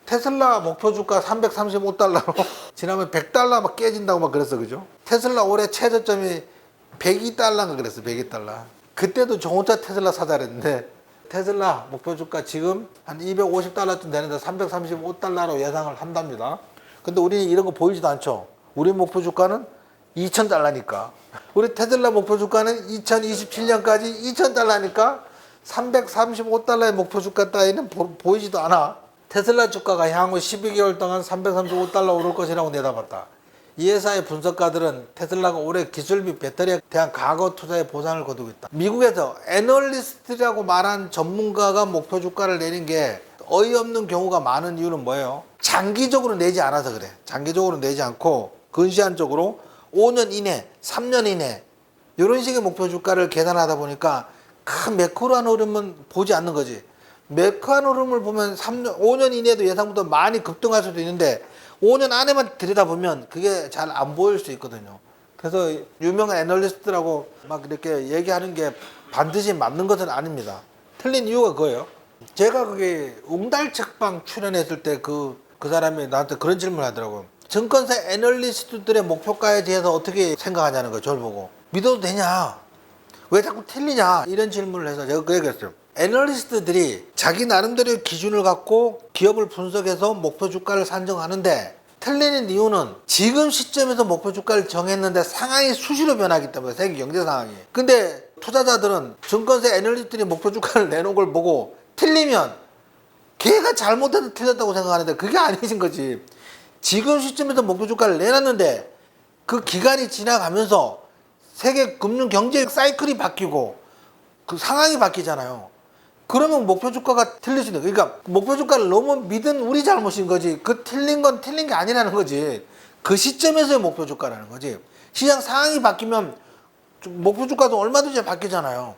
테슬라 목표 주가 335달러로 지난번에 100달러 막 깨진다고 막 그랬어, 그죠? 테슬라 올해 최저점이 102달러인가 그랬어, 102달러. 그때도 좋은차 테슬라 사자 그랬는데 테슬라 목표 주가 지금 한 250달러쯤 되는데 335달러로 예상을 한답니다. 근데 우리는 이런 거 보이지도 않죠. 우리 목표 주가는 2000달러니까. 우리 테슬라 목표 주가는 2027년까지 2000달러니까 335달러의 목표 주가 따위는 보이지도 않아. 테슬라 주가가 향후 12개월 동안 335달러 오를 것이라고 내다봤다. 이 회사의 분석가들은 테슬라가 올해 기술 및 배터리에 대한 과거 투자의 보상을 거두고 있다. 미국에서 애널리스트라고 말한 전문가가 목표 주가를 내린 게 어이없는 경우가 많은 이유는 뭐예요? 장기적으로 내지 않아서 그래. 장기적으로 내지 않고 근시안적으로 5년 이내, 3년 이내 이런 식의 목표 주가를 계산하다 보니까 큰 매크로한 흐름은 보지 않는 거지. 매크로한 흐름을 보면 5년 이내에도 예상보다 많이 급등할 수도 있는데 5년 안에만 들여다보면 그게 잘 안 보일 수 있거든요. 그래서 유명한 애널리스트라고 막 이렇게 얘기하는 게 반드시 맞는 것은 아닙니다. 틀린 이유가 그거예요. 제가 그게 웅달책방 출연했을 때 그 사람이 나한테 그런 질문을 하더라고요. 증권사 애널리스트들의 목표가에 대해서 어떻게 생각하냐는 거예요. 저를 보고. 믿어도 되냐? 왜 자꾸 틀리냐? 이런 질문을 해서 제가 그 얘기했어요. 애널리스트들이 자기 나름대로의 기준을 갖고 기업을 분석해서 목표 주가를 산정하는데 틀리는 이유는 지금 시점에서 목표 주가를 정했는데 상황이 수시로 변하기 때문에 세계 경제 상황이. 근데 투자자들은 증권사 애널리스트들이 목표 주가를 내놓은 걸 보고 틀리면 걔가 잘못해서 틀렸다고 생각하는데 그게 아니신 거지. 지금 시점에서 목표 주가를 내놨는데 그 기간이 지나가면서 세계 금융 경제 사이클이 바뀌고 그 상황이 바뀌잖아요. 그러면 목표 주가가 틀릴 수 있는 거예요. 그러니까 목표 주가를 너무 믿은 우리 잘못인 거지. 그 틀린 건 틀린 게 아니라는 거지. 그 시점에서의 목표 주가라는 거지. 시장 상황이 바뀌면 목표 주가도 얼마든지 바뀌잖아요.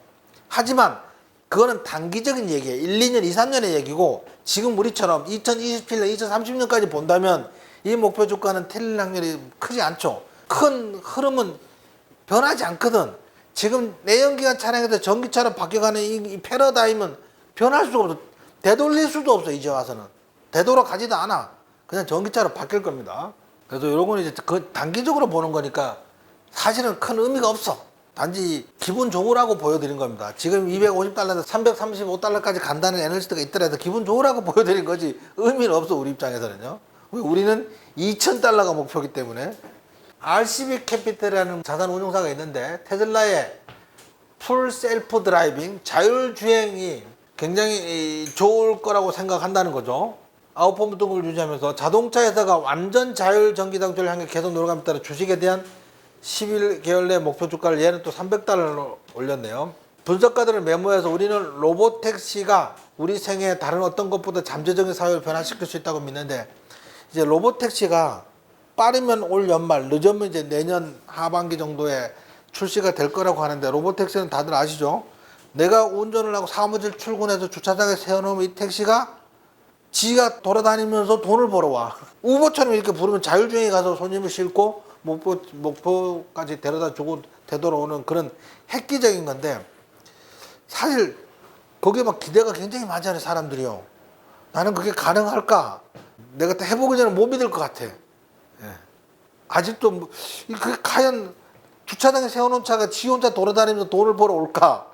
하지만 그거는 단기적인 얘기예요. 1, 2년, 2, 3년의 얘기고 지금 우리처럼 2027년, 2030년까지 본다면 이 목표 주가는 틀릴 확률이 크지 않죠. 큰 흐름은 변하지 않거든. 지금 내연기관 차량에서 전기차로 바뀌어가는 이 패러다임은 변할 수가 없어. 되돌릴 수도 없어. 이제 와서는 되돌아가지도 않아. 그냥 전기차로 바뀔 겁니다. 그래서 이런 건 이제 그 단기적으로 보는 거니까 사실은 큰 의미가 없어. 단지 기분 좋으라고 보여드린 겁니다. 지금 250달러에서 335달러까지 간다는 애널리스트가 있더라도 기분 좋으라고 보여드린 거지 의미는 없어. 우리 입장에서는요. 우리는 2000달러가 목표이기 때문에. RCB 캐피탈이라는 자산 운용사가 있는데 테슬라의 풀 셀프 드라이빙 자율주행이 굉장히 좋을 거라고 생각한다는 거죠. 아웃폼 등을 유지하면서 자동차 회사가 완전 자율 전기 장치를 향해 계속 노력함에 따라 주식에 대한 11개월 내 목표 주가를 얘는 또 300달러로 올렸네요. 분석가들을 메모해서 우리는 로봇택시가 우리 생애 다른 어떤 것보다 잠재적인 사회를 변화시킬 수 있다고 믿는데 이제 로봇택시가 빠르면 올 연말, 늦으면 이제 내년 하반기 정도에 출시가 될 거라고 하는데 로봇택시는 다들 아시죠? 내가 운전을 하고 사무실 출근해서 주차장에 세워놓으면 이 택시가 지가 돌아다니면서 돈을 벌어와. 우버처럼 이렇게 부르면 자율주행에 가서 손님을 싣고 목표까지 데려다 주고 되돌아오는 그런 획기적인 건데 사실 거기에 막 기대가 굉장히 많잖아요. 사람들이요. 나는 그게 가능할까? 내가 해보기 전에 못 믿을 것 같아. 아직도 그 과연 주차장에 세워놓은 차가 지 혼자 돌아다니면서 돈을 벌어 올까?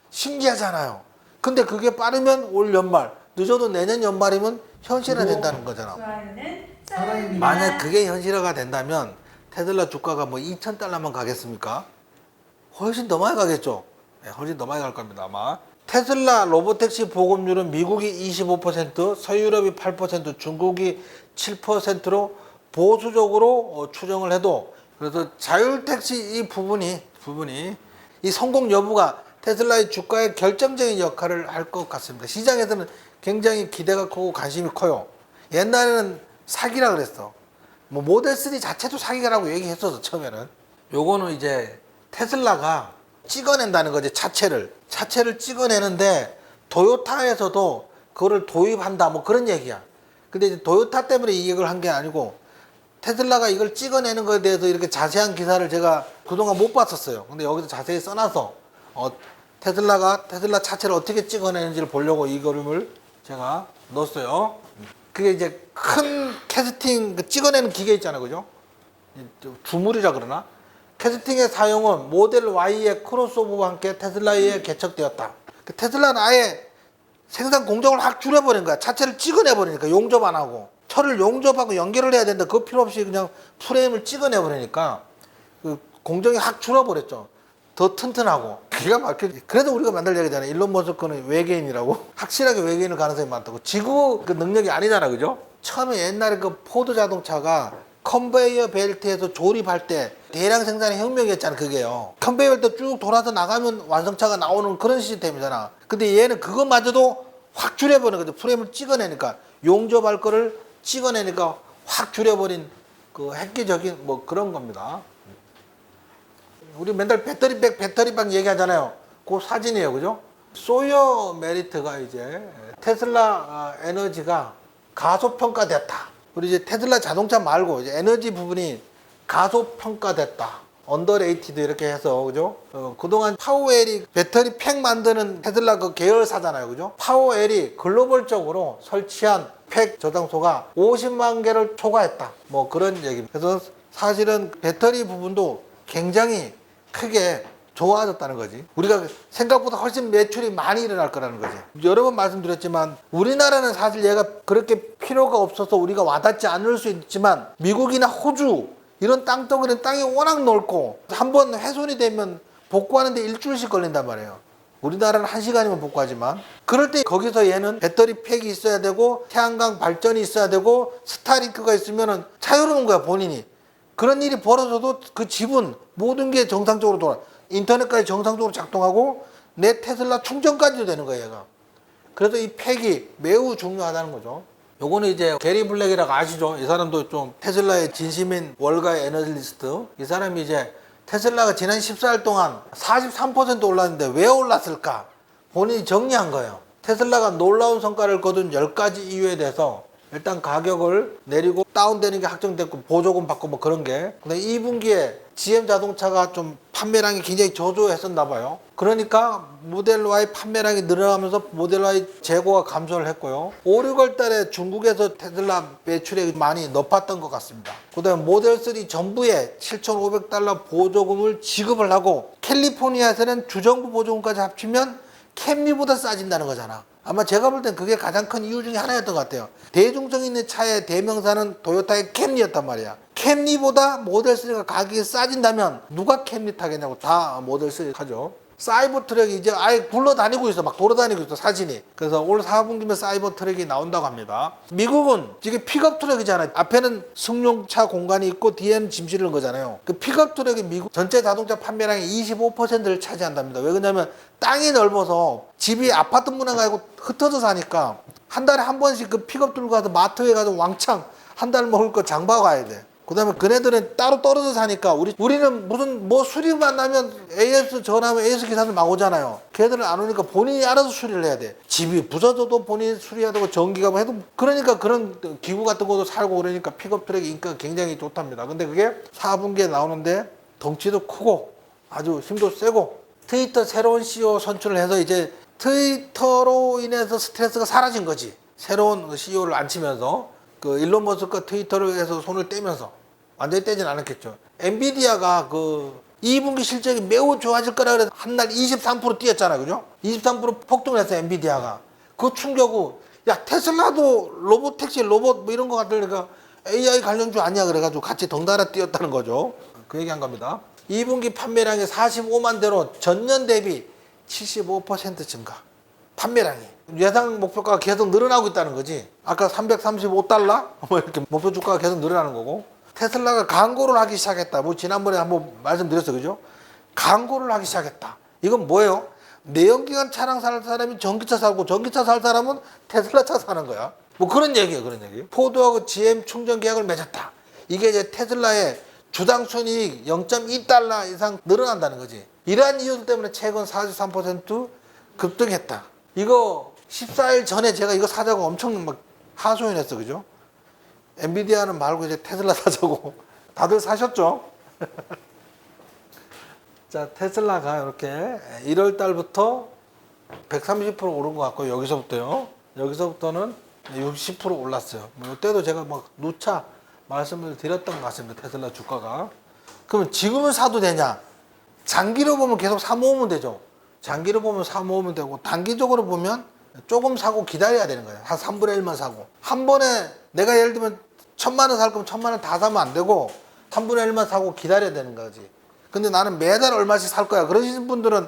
신기하잖아요. 근데 그게 빠르면 올 연말, 늦어도 내년 연말이면 현실화된다는 거잖아. 만약 그게 현실화가 된다면 테슬라 주가가 뭐 2000달러만 가겠습니까? 훨씬 더 많이 가겠죠. 네, 훨씬 더 많이 갈 겁니다 아마. 테슬라 로보택시 보급률은 미국이 25%, 서유럽이 8%, 중국이 7%로 보수적으로 추정을 해도 그래서 자율택시 이 부분이 이 성공 여부가 테슬라의 주가에 결정적인 역할을 할 것 같습니다. 시장에서는 굉장히 기대가 크고 관심이 커요. 옛날에는 사기라 그랬어. 뭐 모델 3 자체도 사기라고 얘기했었어 처음에는. 요거는 이제 테슬라가 찍어낸다는 거지. 차체를 찍어내는데 도요타에서도 그거를 도입한다 뭐 그런 얘기야. 근데 이제 도요타 때문에 이 얘기를 한 게 아니고 테슬라가 이걸 찍어내는 거에 대해서 이렇게 자세한 기사를 제가 그동안 못 봤었어요. 근데 여기서 자세히 써놔서 테슬라 차체를 어떻게 찍어내는지를 보려고 이 그림을 제가 넣었어요. 그게 이제 큰 캐스팅 그 찍어내는 기계 있잖아요, 그죠? 주물이라 그러나? 캐스팅의 사용은 모델 Y의 크로스오버와 함께 테슬라에 개척되었다. 테슬라는 아예 생산 공정을 확 줄여버린 거야. 차체를 찍어내버리니까 용접 안 하고. 철을 용접하고 연결을 해야 되는데 그거 필요 없이 그냥 프레임을 찍어내버리니까 그 공정이 확 줄어버렸죠. 더 튼튼하고 기가 막혀. 그래도 우리가 맨날 얘기하잖아요. 일론 머스크는 외계인이라고. 확실하게 외계인일 가능성이 많다고. 지구 그 능력이 아니잖아, 그죠? 처음에 옛날에 그 포드 자동차가 컨베이어 벨트에서 조립할 때 대량 생산의 혁명이었잖아, 그게요. 컨베이어 벨트 쭉 돌아서 나가면 완성차가 나오는 그런 시스템이잖아. 근데 얘는 그것마저도 확 줄여버리는 거죠. 프레임을 찍어내니까. 용접할 거를 찍어내니까 확 줄여버린 그 획기적인 뭐 그런 겁니다. 우리 맨날 배터리백, 배터리방 얘기하잖아요. 그 사진이에요, 그죠? 소이어 메리트가 이제 테슬라 에너지가 가소평가됐다. 우리 이제 테슬라 자동차 말고 이제 에너지 부분이 가소평가됐다. 언더레이티드 이렇게 해서, 그죠? 그동안 파워엘이 배터리 팩 만드는 테슬라 그 계열사잖아요, 그죠? 파워엘이 글로벌적으로 설치한 팩 저장소가 50만 개를 초과했다. 뭐 그런 얘기입니다. 그래서 사실은 배터리 부분도 굉장히 크게 좋아졌다는 거지. 우리가 생각보다 훨씬 매출이 많이 일어날 거라는 거지. 여러 번 말씀드렸지만 우리나라는 사실 얘가 그렇게 필요가 없어서 우리가 와닿지 않을 수 있지만 미국이나 호주 이런 땅덩어리는 땅이 워낙 넓고 한번 훼손이 되면 복구하는데 일주일씩 걸린단 말이에요. 우리나라는 1시간이면 복구하지만 그럴 때 거기서 얘는 배터리 팩이 있어야 되고 태양광 발전이 있어야 되고 스타링크가 있으면 자유로운 거야, 본인이. 그런 일이 벌어져도 그 집은 모든 게 정상적으로 돌아. 인터넷까지 정상적으로 작동하고 내 테슬라 충전까지도 되는 거예요, 얘가. 그래서 이 팩이 매우 중요하다는 거죠. 요거는 이제 게리 블랙이라고 아시죠? 이 사람도 좀 테슬라의 진심인 월가의 애널리스트. 이 사람이 이제 테슬라가 지난 14일 동안 43% 올랐는데 왜 올랐을까? 본인이 정리한 거예요. 테슬라가 놀라운 성과를 거둔 10가지 이유에 대해서 일단 가격을 내리고 다운되는 게 확정됐고 보조금 받고 뭐 그런 게. 근데 2분기에 GM 자동차가 좀 판매량이 굉장히 저조했었나 봐요. 그러니까 모델 Y 판매량이 늘어나면서 모델 Y 재고가 감소를 했고요. 5, 6월 달에 중국에서 테슬라 매출액이 많이 높았던 것 같습니다. 그 다음에 모델 3 전부에 $7,500 보조금을 지급을 하고 캘리포니아에서는 주정부 보조금까지 합치면 캠리보다 싸진다는 거잖아. 아마 제가 볼 땐 그게 가장 큰 이유 중에 하나였던 것 같아요. 대중성 있는 차의 대명사는 토요타의 캠리였단 말이야. 캠리보다 모델 3가 가격이 싸진다면 누가 캠리 타겠냐고 다 모델 3 타죠. 사이버 트럭이 이제 아예 굴러다니고 있어. 막 돌아다니고 있어, 사진이. 그래서 올 4분기면 사이버 트럭이 나온다고 합니다. 미국은 이게 픽업 트럭이잖아요. 앞에는 승용차 공간이 있고 뒤에는 짐 실는 거잖아요. 그 픽업 트럭이 미국 전체 자동차 판매량의 25%를 차지한답니다. 왜 그러냐면 땅이 넓어서 집이 아파트 문화가 아니고 흩어져 사니까 한 달에 한 번씩 그 픽업 들고 가서 마트에 가서 왕창 한 달 먹을 거 장봐 가야 돼. 그 다음에 그네들은 따로 떨어져 사니까 우리는 무슨 뭐 수리만 나면 AS 전화하면 AS 기사들 막 오잖아요. 걔들은 안 오니까 본인이 알아서 수리를 해야 돼. 집이 부서져도 본인이 수리해야 되고 전기가 뭐 해도 그러니까 그런 기구 같은 것도 살고 그러니까 픽업 트랙의 인기가 굉장히 좋답니다. 근데 그게 4분기에 나오는데 덩치도 크고 아주 힘도 세고 트위터 새로운 CEO 선출을 해서 이제 트위터로 인해서 스트레스가 사라진 거지. 새로운 CEO를 앉히면서 그 일론 머스크가 트위터를 해서 손을 떼면서 완전히 떼진 않았겠죠. 엔비디아가 그 2분기 실적이 매우 좋아질 거라 그래서 한 날 23% 뛰었잖아요, 그죠? 23% 폭등을 했어요, 엔비디아가. 그 충격으로 야 테슬라도 로봇 택시 로봇 뭐 이런 거 같으니까 AI 관련주 아니야 그래가지고 같이 덩달아 뛰었다는 거죠. 그 얘기한 겁니다. 2분기 판매량이 45만 대로 전년 대비 75% 증가. 판매량이. 예상 목표가가 계속 늘어나고 있다는 거지. 아까 $335 뭐 이렇게 목표 주가가 계속 늘어나는 거고. 테슬라가 광고를 하기 시작했다. 뭐 지난번에 한번 말씀드렸어요, 그죠? 광고를 하기 시작했다. 이건 뭐예요? 내연기관 차량 살 사람이 전기차 사고 전기차 살 사람은 테슬라 차 사는 거야. 뭐 그런 얘기예요, 그런 얘기. 포드하고 GM 충전 계약을 맺었다. 이게 이제 테슬라의 주당 순이익 0.2달러 이상 늘어난다는 거지. 이러한 이유들 때문에 최근 43% 급등했다. 이거 14일 전에 제가 이거 사자고 엄청 막 하소연했어, 그죠? 엔비디아는 말고 이제 테슬라 사자고 다들 사셨죠? 자, 테슬라가 이렇게 1월 달부터 130% 오른 것 같고 여기서부터요. 여기서부터는 60% 올랐어요. 뭐 이때도 제가 막 누차 말씀을 드렸던 것 같습니다. 테슬라 주가가. 그러면 지금은 사도 되냐? 장기로 보면 계속 사 모으면 되죠. 장기로 보면 사 모으면 되고, 단기적으로 보면 조금 사고 기다려야 되는 거예요. 한 3분의 1만 사고. 한 번에 내가 예를 들면 1,000만 원 살 거면 1,000만 원 다 사면 안 되고 3분의 1만 사고 기다려야 되는 거지. 근데 나는 매달 얼마씩 살 거야. 그러시는 분들은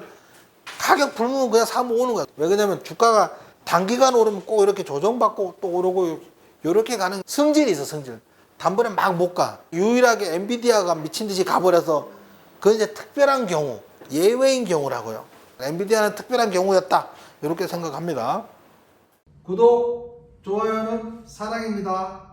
가격 불문은 그냥 사 모으는 거야. 왜 그러냐면 주가가 단기간 오르면 꼭 이렇게 조정받고 또 오르고 이렇게 가는 성질이 있어, 성질. 단번에 막 못 가. 유일하게 엔비디아가 미친 듯이 가버려서 그건 이제 특별한 경우, 예외인 경우라고요. 엔비디아는 특별한 경우였다. 이렇게 생각합니다. 구독, 좋아요는 사랑입니다.